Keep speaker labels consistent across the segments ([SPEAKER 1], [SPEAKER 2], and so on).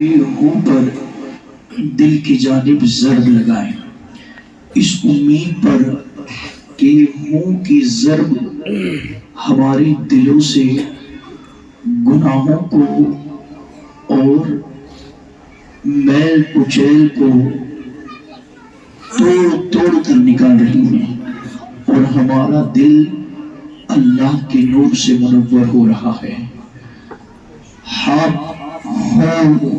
[SPEAKER 1] मुंह पर दिल की जानिब ज़रब लगाए, इस उम्मीद पर कि मुंह की ज़रब हमारे दिलों से गुनाहों को और मैल कुचैल को तोड़ तोड़ कर निकाल रही है और हमारा दिल अल्लाह के नूर से मुनव्वर हो रहा है। हक हो,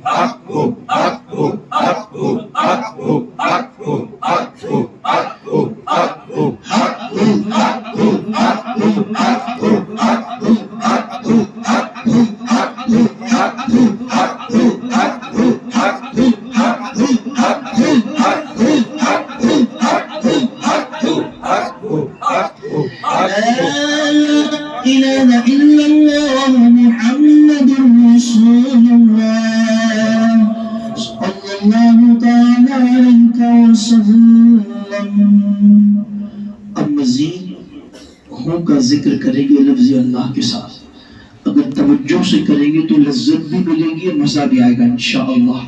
[SPEAKER 1] हक हो, हक हो, हक हो, हक हो, हक का जिक्र करेंगे लफ्ज़ अल्लाह के साथ। अगर तवज्जो से करेंगे तो लज्जत भी मिलेगी और मज़ा भी आएगा इंशाअल्लाह।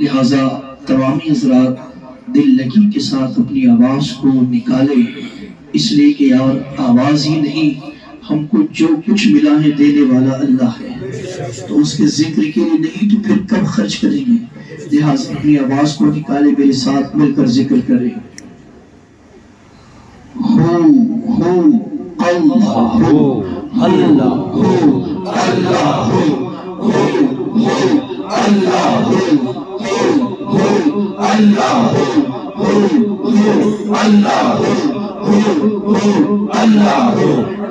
[SPEAKER 1] लिहाजा तमामी हज़रात दिल लगी के साथ अपनी आवाज़ को निकाले, इसलिए कि यार आवाज़ ही नहीं, हमको जो कुछ मिला है देने वाला अल्लाह है, तो उसके जिक्र के लिए नहीं तो फिर कब खर्च करेंगे। लिहाजा अपनी आवाज़ को निकाले, मेरे साथ मिलकर जिक्र करें। हो अल्लाह हो, अल्लाह हो, अल्लाह हो, अल्लाह हो, अल्लाह हो, अल्लाह हो, अल्लाह हो, अल्लाह हो, अल्लाह हो, अल्लाह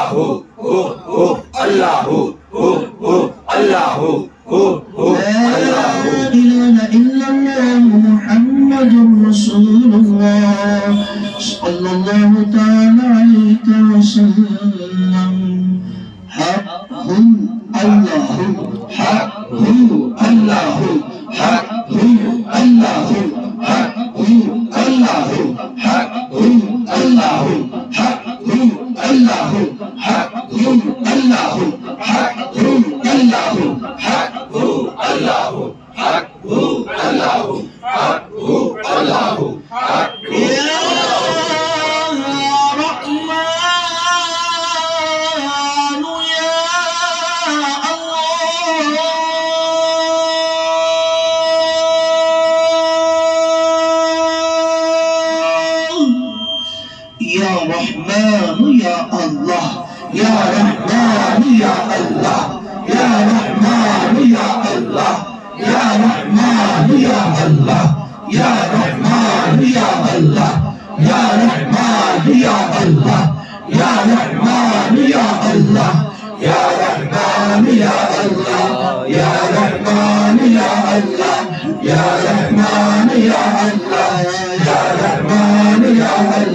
[SPEAKER 1] हो, अल्लाह हो, अल्लाह हो, या रहमान या अल्लाह या रहमान या अल्लाह